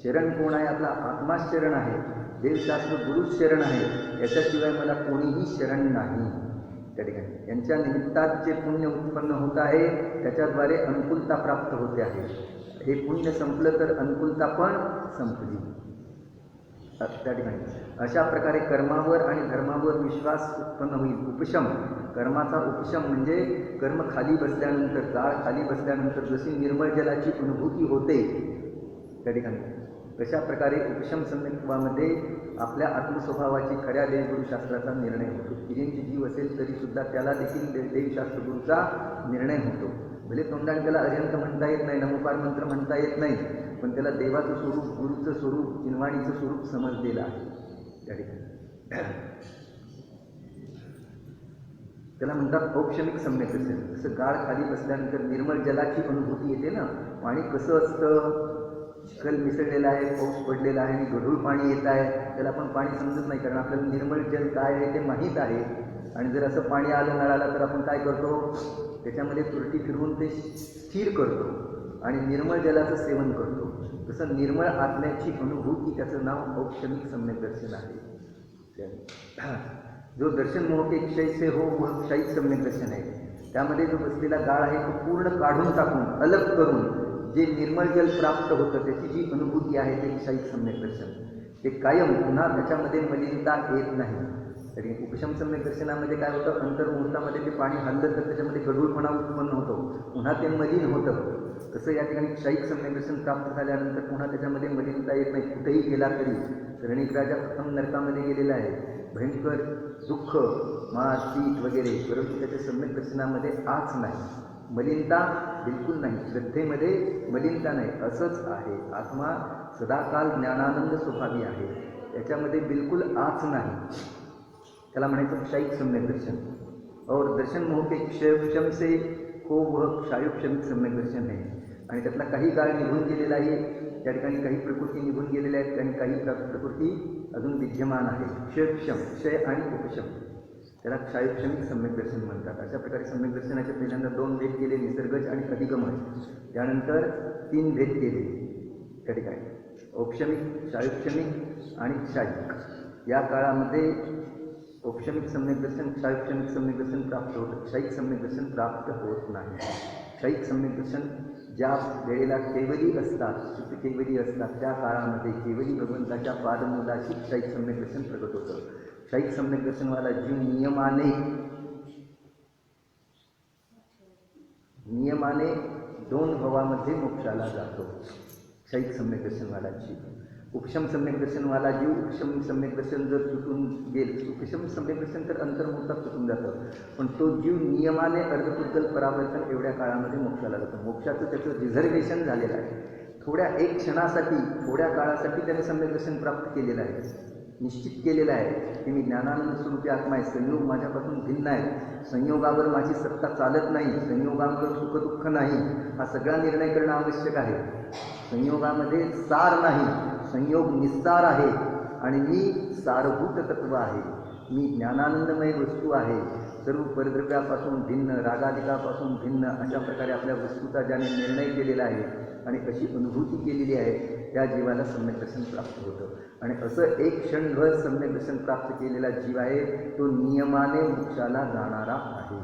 शरण कोण आहे, आपला आत्माच शरण आहे, देवशास्त्र गुरुच शरण आहे, याच्याशिवाय मला कोणीही शरण नाही. त्या ठिकाणी यांच्या निमित्तात जे पुण्य उत्पन्न होत आहे त्याच्याद्वारे अनुकूलता प्राप्त होते आहे. हे पुण्य संपलं तर अनुकूलता पण संपली. त्या ठिकाणी अशा प्रकारे कर्मावर आणि धर्मावर विश्वास उत्पन्न होईल. उपशम, कर्माचा उपशम म्हणजे कर्म खाली बसल्यानंतर, गाळ खाली बसल्यानंतर जशी निर्मळ जलाची अनुभूती होते त्या ठिकाणी, तशा प्रकारे उपशम सम्यकत्वामध्ये आपल्या आत्मस्वभावाची खऱ्या देवगुरुशास्त्राचा निर्णय होतो. किरींची जीव असेल तरीसुद्धा त्याला देखील देवशास्त्र गुरुचा निर्णय होतो. भले तोंडाने त्याला अर्यंत म्हणता येत नाही, नमोकार मंत्र म्हणता येत नाही, पण त्याला देवाचं स्वरूप, गुरुचं स्वरूप, जिनवाणीचं स्वरूप समजलेलं आहे. त्या ठिकाणी त्याला म्हणतात औपशमिक सम्यक दर्शन. जसं गाळ खाली बसल्यानंतर निर्मळ जलाची अनुभूती येते ना. पाणी कसं असतं, चिखल मिसळलेला आहे, पाऊस पडलेला आहे आणि गढूळ पाणी येत आहे, त्याला आपण पाणी समजत नाही, कारण आपल्याला निर्मळ जल काय आहे ते माहीत आहे. आणि जर असं पाणी आलं नळाला तर आपण काय करतो, त्याच्यामध्ये तुरटी फिरवून ते स्थिर करतो आणि निर्मळ जलाचं सेवन करतो. तसं निर्मळ आत्म्याची अनुभूती, त्याचं नाव औपशमिक सम्यक दर्शन आहे. जो दर्शन मोह के क्षय से हो वह क्षयिक सम्यक दर्शन आहे. त्यामध्ये जो बसलेला गाळ आहे तो पूर्ण काढून टाकून, अलग करून जे निर्मळ जल प्राप्त होतं त्याची जी अनुभूती आहे ते क्षयिक सम्यक दर्शन. ते कायम पुन्हा त्याच्यामध्ये मलिनता येत नाही. तरी उपशम सम्यक दर्शनामध्ये काय होतं, अंतर्मुहूर्तामध्ये ते पाणी हल्लं तर त्याच्यामध्ये गढूळपणा उत्पन्न होतो, पुन्हा ते मलिन होतं. तसं या ठिकाणी क्षयिक सम्यक दर्शन प्राप्त झाल्यानंतर पुन्हा त्याच्यामध्ये मलिनता येत नाही. कुठेही गेला तरी रणिक राजा प्रथम नरकामध्ये गेलेला आहे, भयंकर दुःख, मार, पीठ वगैरे, परंतु त्याच्या सम्यक दर्शनामध्ये आच नाही, मलिनता बिलकुल नाही. श्रद्धेमध्ये मलिनता नाही, असंच आहे. आत्मा सदाकाल ज्ञानानंद स्वभावी आहे, त्याच्यामध्ये बिलकुल आच नाही. त्याला म्हणायचं क्षयिक सम्यक दर्शन. और दर्शन मोह के क्षयक्षम से हो वह क्षायुक्षमिक सम्यक दर्शन है. आणि त्यातला काही काळ निघून गेलेला आहे, त्या ठिकाणी काही प्रकृती निघून गेलेल्या आहेत आणि काही प्रकृती अजून विद्यमान आहे. क्षयक्षम, क्षय आणि उपशम, त्याला क्षायुक्षमिक सम्यक दर्शन म्हणतात. अशा प्रकारे सम्यक दर्शनाचे पहिल्यांदा 2 भेद केले, निसर्गज आणि अधिगमज. त्यानंतर 3 भेद केले त्या ठिकाणी, औपशमिक, क्षायुक्षमिक आणि क्षायिक. या काळामध्ये औपशमिक सम्यक दर्शन, क्षायुक्षमिक सम्यक दर्शन प्राप्त होतं, क्षयिक सम्यक दर्शन प्राप्त होत नाही. क्षयिक सम्यक दर्शन ज्या वेळेला केवली असतात, शुद्ध केवली असतात, त्या काळामध्ये केवली भगवंताच्या पादमूलाशी क्षयिक सम्यक दर्शन प्रकट होतं. क्षयिक सम्यक दर्शनवाला जीव नियमाने 2 भवामध्ये मोक्षाला जातो. क्षयिक सम्यक दर्शनवाला जीव उपशम सम्यक दर्शनवाला जीव उपशम सम्यक दर्शन जर सुटून गेल, उपशम सम्यक दर्शन तर अंतर्मुखात सुटून जातं, पण तो जीव नियमाने अर्धपुद्गल परावर्तन एवढ्या काळामध्ये मोक्षाला जातो. मोक्षाचं त्याचं रिझर्वेशन झालेलं आहे. थोड्या एक क्षणासाठी, थोड्या काळासाठी त्याने सम्यक दर्शन प्राप्त केलेलं आहे, निश्चित केलेलं आहे की मी ज्ञानानंद स्वरूपी आत्मा आहे, संयोग माझ्यापासून भिन्न आहे, संयोगावर माझी सत्ता चालत नाही, संयोगावर सुखदुःख नाही, हा सगळा निर्णय करणं आवश्यक आहे. संयोगामध्ये सार नाही, संयोग निस्सार आहे आणि मी सारभूत तत्व आहे. मी ज्ञानानंदमय वस्तू आहे, सर्व परद्रव्यापासून भिन्न, रागाधिकापासून भिन्न, अशा प्रकारे आपल्या वस्तूचा ज्याने निर्णय केलेला आहे आणि अशी अनुभूती केलेली आहे, त्या जीवाला सम्यक दर्शन प्राप्त होतं. आणि असं एक क्षणभर सम्यक दर्शन प्राप्त केलेला जीव आहे, तो नियमाने मोक्षाला जाणारा आहे.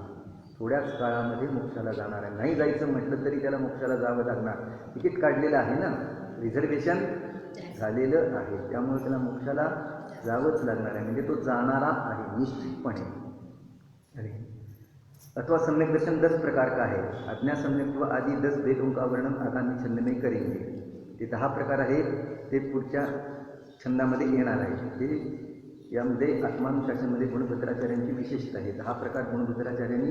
थोड्याच काळामध्ये मोक्षाला जाणार आहे. नाही जायचं म्हटलं तरी त्याला मोक्षाला जावं लागणार. तिकीट काढलेलं आहे ना, रिझर्वेशन झालेलं आहे, त्यामुळे त्याला मोक्षाला जावंच लागणार आहे. म्हणजे तो जाणारा आहे निश्चितपणे. अथवा सम्यक दर्शन 10 प्रकार का है, अज्ञा सम्यक व आदि 10 भेदों का वर्णन आगामी छंद में करेंगे. ते 10 प्रकार आहेत, ते पुढच्या छंदामध्ये येणार आहे. ते यामध्ये आत्मानुशासनमध्ये गुणभद्राचार्यांची विशेषता आहे. 10 प्रकार गुणभद्राचार्यांनी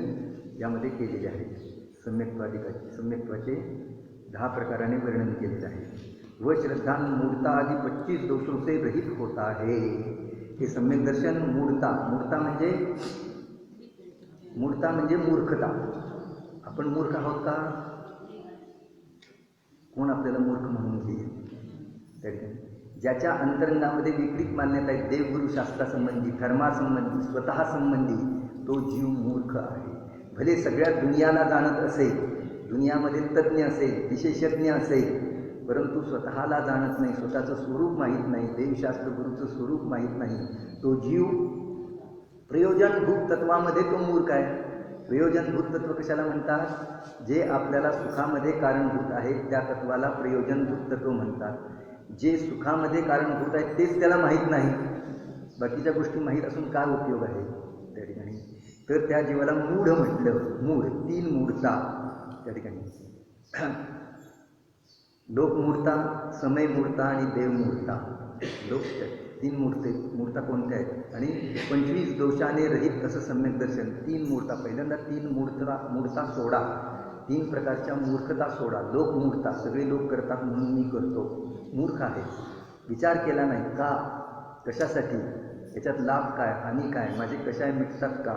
यामध्ये केलेले आहेत. सम्यक्त्वाचे 10 प्रकाराने वर्णन केलेलं आहे. व श्रद्धा मूर्ता आदि 25 दोषों से रहित होता है. हे सम्यक दर्शन मूर्ता म्हणजे मूर्खता. आपण मूर्ख आहोत का? कोण आपल्याला मूर्ख म्हणून घेईल? ज्याच्या अंतरंगामध्ये विपरीत मान्यता आहे, देवगुरु शास्त्रासंबंधी, धर्मासंबंधी, स्वतः संबंधी, तो जीव मूर्ख आहे. भले सगळ्या दुनियाला जाणत असेल, दुनियामध्ये तज्ज्ञ असेल, विशेषज्ञ असेल, परंतु स्वतःला जाणत नाही, स्वतःचं स्वरूप माहीत नाही, देवशास्त्र गुरुचं स्वरूप माहीत नाही, तो जीव प्रयोजनभूत तत्वामध्ये तो मूर्ख आहे. प्रयोजनभूत तत्व कशाला म्हणतात? जे आपल्याला सुखामध्ये कारणभूत आहे त्या तत्वाला प्रयोजनभूत तत्व म्हणतात. जे सुखामध्ये कारणभूत आहे तेच त्याला माहीत नाही, बाकीच्या गोष्टी माहीत असून काय उपयोग आहे त्या ठिकाणी? तर त्या जीवाला मूढ म्हटलं. मूढ, 3 मूढता त्या ठिकाणी. लोकमूर्ता, समयमूर्ता आणि देवमूर्ता. लोक 3 मूर्ता कोणत्या आहेत? आणि 25 दोषाने रहित असं सम्यक दर्शन. 3 मूर्ता. पहिल्यांदा 3 मूर्ता सोडा, 3 प्रकारच्या मूर्खता सोडा. लोकमूर्ता, सगळे लोक करतात म्हणून मी करतो, मूर्ख आहे. विचार केला नाही का, कशासाठी, याच्यात लाभ काय, हानी काय, माझे कशाय मिटतात का,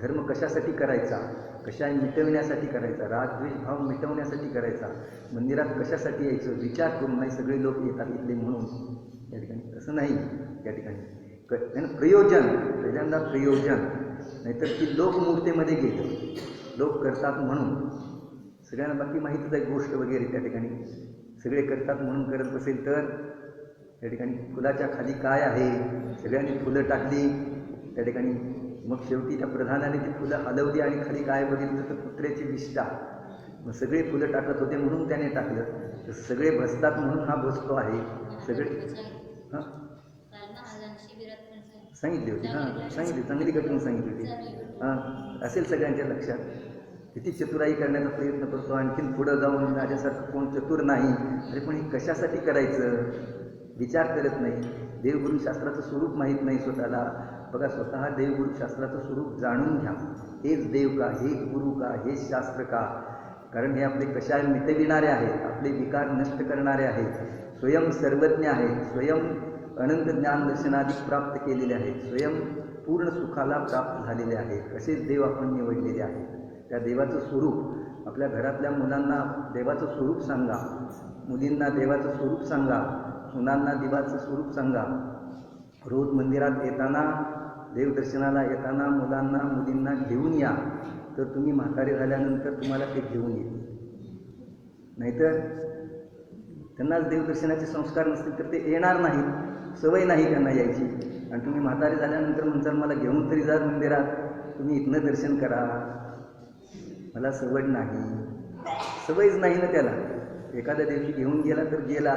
धर्म कशासाठी करायचा, कशाय मिटवण्यासाठी करायचा, रागद्वेष भाव मिटवण्यासाठी करायचा, मंदिरात कशासाठी यायचं, विचार करून नाही सगळे लोक येतात इथले म्हणून. या ठिकाणी असं नाही. या ठिकाणी प्रयोजन, पहिल्यांदा प्रयोजन, नाहीतर ती लोकमूर्तेमध्ये गेलं, लोक करतात म्हणून. सगळ्यांना बाकी माहीतच आहे गोष्ट वगैरे. त्या ठिकाणी सगळे करतात म्हणून करत असेल तर त्या ठिकाणी फुलाच्या खाली काय आहे, सगळ्यांनी फुलं टाकली त्या ठिकाणी, मग शेवटी त्या प्रधानाने ती फुलं हलवली आणि खाली काय बघितलं तर कुत्र्याची विष्ठा. मग सगळे फुलं टाकत होते म्हणून त्याने टाकलं, तर सगळे भसतात म्हणून हा भसतो आहे. सगळे हां सांगितली होती, हां सांगितली, चांगली घटना सांगितली होती. हां असेल सगळ्यांच्या लक्षात. किती चतुराई करण्याचा प्रयत्न करतो, आणखीन पुढं जाऊन माझ्यासारखं कोण चतुर नाही. अरे पण हे कशासाठी करायचं, विचार करत नाही. देवगुरुशास्त्राचं स्वरूप माहीत नाही स्वतःला. बघा, स्वतः देवगुरुशास्त्राचं स्वरूप जाणून घ्या. हेच देव का, हेच गुरु का, हेच शास्त्र का? कारण हे आपले कशाय मिटविणारे आहेत, आपले विकार नष्ट करणारे आहेत, स्वयं सर्वज्ञ आहेत, स्वयं अनंत ज्ञान दर्शनाधिक प्राप्त केलेले आहेत, स्वयं पूर्ण सुखाला प्राप्त झालेले आहेत. असेच देव आपण निवडलेले आहेत. त्या देवाचं स्वरूप आपल्या घरातल्या मुलांना देवाचं स्वरूप सांगा, मुलींना देवाचं स्वरूप सांगा, सुनांना देवाचं स्वरूप सांगा. रोज मंदिरात येताना, देवदर्शनाला येताना मुलांना मुलींना घेऊन या, तर तुम्ही म्हातारे झाल्यानंतर तुम्हाला ते घेऊन येतील. नाहीतर त्यांनाच देवदर्शनाचे संस्कार नसतील तर ते येणार नाहीत, सवय नाही त्यांना यायची. आणि तुम्ही म्हातारे झाल्यानंतर म्हणतात मला घेऊन तरी जा मंदिरात, तुम्ही इथनं दर्शन करा. मला सवड नाही, सवयच नाही ना त्याला. एखाद्या दिवशी घेऊन गेला तर गेला,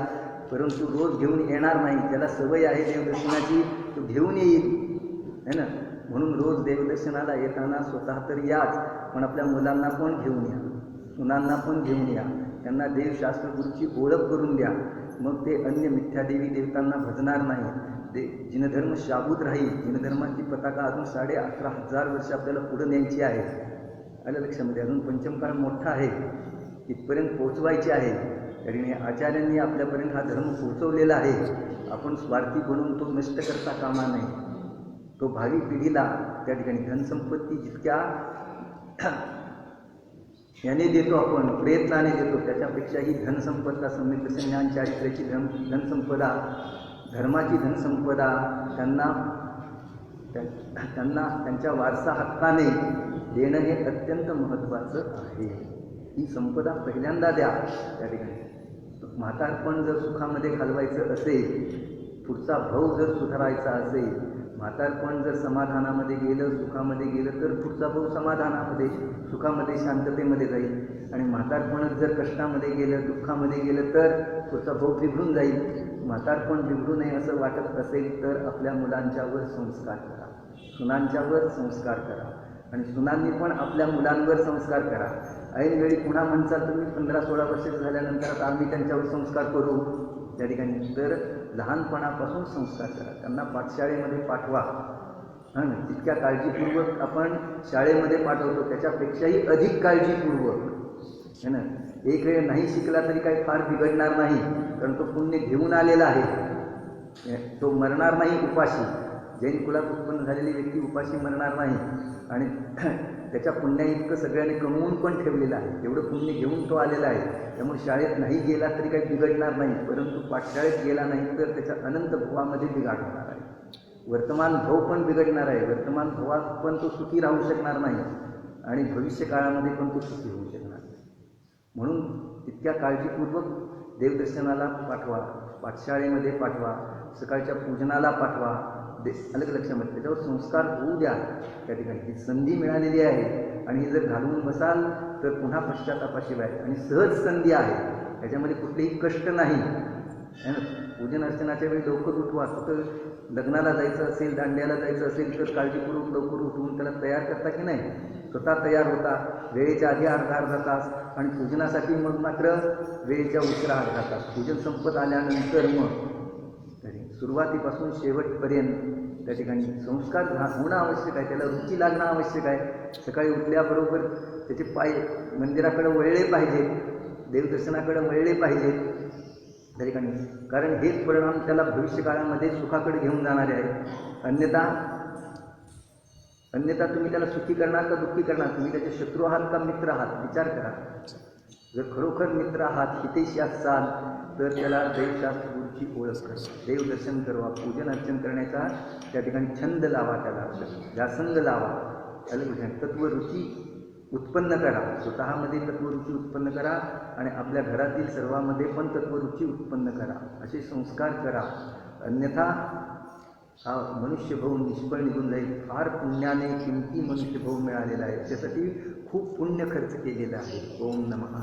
परंतु रोज घेऊन येणार नाही. त्याला सवय आहे देवदर्शनाची, तो घेऊन येईल है ना. म्हणून रोज देवदर्शनाला येताना स्वतः तर याच, पण आपल्या मुलांना पण घेऊन या, सुनांना पण घेऊन या. त्यांना देवशास्त्र गुरूची ओळख करून द्या. मग ते अन्य मिथ्यादेवी देवतांना भजणार नाही. जिनधर्म शाबूत राहील. जिनधर्माची पताका अजून 11,500 वर्ष आपल्याला पुढे न्यायची आहे. आलं लक्षामध्ये. अजून पंचमकाळ मोठा आहे, इथपर्यंत पोहोचवायचे आहे. कारण आचार्यांनी आपल्यापर्यंत हा धर्म पोहोचवलेला आहे. आपण स्वार्थी बनून तो नष्ट करता कामा नये. तो भावी पिढीला त्या ठिकाणी धनसंपत्ती जितक्या याने देतो, आपण प्रयत्नाने देतो, त्याच्यापेक्षा ही धनसंपदा, सम्यक दर्शन ज्ञान चारित्र्याची धनसंपदा, धर्माची धनसंपदा त्यांना त्यांच्या वारसा हक्काने देणं हे अत्यंत महत्त्वाचं आहे. ही संपदा पहिल्यांदा द्या. त्या ठिकाणी म्हातारपण जर सुखामध्ये घालवायचं असेल, पुढचा भाऊ जर सुधारायचा असेल, म्हातारपण जर समाधानामध्ये गेलं, सुखामध्ये गेलं, तर पुढचा भाऊ समाधानामध्ये, सुखामध्ये, शांततेमध्ये जाईल. आणि म्हातारपणच जर कष्टामध्ये गेलं, दुःखामध्ये गेलं, तर पुढचा भाऊ बिघडून जाईल. म्हातारपण बिघडू नये असं वाटत असेल तर आपल्या मुलांच्यावर संस्कार करा, सुनांच्यावर संस्कार करा, आणि सुनांनी पण आपल्या मुलांवर संस्कार करा. ऐनवेळी पुन्हा म्हणसाल तुम्ही 15-16 वर्ष झाल्यानंतर आता आम्ही त्यांच्यावर संस्कार करू त्या ठिकाणी, तर लहानपणापासून संस्कार करा. त्यांना पाठशाळेमध्ये पाठवा. जितक्या काळजीपूर्वक आपण शाळेमध्ये पाठवतो त्याच्यापेक्षाही अधिक काळजीपूर्वक है ना. एक वेळ नाही शिकला तरी काही फार बिघडणार नाही, कारण तो पुण्य घेऊन आलेला आहे. तो मरणार नाही उपाशी. जैन कुलात उत्पन्न झालेली व्यक्ती उपाशी मरणार नाही, आणि त्याच्या पुण्या इतकं सगळ्यांनी कमवून पण ठेवलेलं आहे. एवढं पुण्य घेऊन तो आलेला आहे. त्यामुळे शाळेत नाही गेला तरी काही बिघडणार नाही, परंतु पाठशाळेत गेला नाही तर त्याच्या अनंत भवामध्ये बिघाड होणार आहे. वर्तमान भाव पण बिघडणार आहे. वर्तमान भावात पण तो सुखी राहू शकणार नाही, आणि भविष्य काळामध्ये पण तो सुखी होऊ शकणार नाही. म्हणून तितक्या काळजीपूर्वक देवदर्शनाला पाठवा, पाठशाळेमध्ये पाठवा, सकाळच्या पूजनाला पाठवा. अलग लक्षामध्ये त्याच्यावर संस्कार होऊ द्या. त्या ठिकाणी ही संधी मिळालेली आहे, आणि ही जर घालवून बसाल तर पुन्हा पश्चातापाशिवाय, आणि सहज संधी आहे. त्याच्यामध्ये कुठलेही कष्ट नाही. पूजन अर्चनाच्या वेळी लवकर उठवा. कुठं लग्नाला जायचं असेल, दांड्याला जायचं असेल तर काळजीपूर्वक लवकर उठवून त्याला तयार करता की नाही. स्वतः तयार होता वेळेच्या आधी अर्धा तास, आणि पूजनासाठी मग मात्र वेळेच्या उशिरा अर्धा तास. पूजन संपत आल्यानंतर मग सुरुवातीपासून शेवटपर्यंत त्या ठिकाणी संस्कार होणं आवश्यक आहे. त्याला रुची लागणं आवश्यक आहे. सकाळी उठल्याबरोबर त्याचे पाय मंदिराकडे वळले पाहिजेत, देवदर्शनाकडे वळले पाहिजेत त्या ठिकाणी, कारण हेच परिणाम त्याला भविष्यकाळामध्ये सुखाकडे घेऊन जाणारे आहेत. अन्यथा तुम्ही त्याला सुखी करणार का दुःखी करणार? तुम्ही त्याचे शत्रू आहात का मित्र आहात? विचार करा. जर खरोखर मित्र आहात, हितेशी असाल, तर त्याला देवशास्त्र गुरूची ओळख करा, देवदर्शन करवा, पूजन अर्चन करण्याचा त्या ठिकाणी छंद लावा, त्याला व्यासंग लावा. त्याला तत्वरुची उत्पन्न करा. स्वतःमध्ये तत्वरुची उत्पन्न करा, आणि आपल्या घरातील सर्वांमध्ये पण तत्वरुची उत्पन्न करा. असे संस्कार करा. अन्यथा हा मनुष्यभाव निष्फळ निघून जाईल. फार पुण्याने किमती मनुष्यभाव मिळालेला आहे. त्यासाठी खूप पुण्य खर्च केलेला आहे. ओम नमः.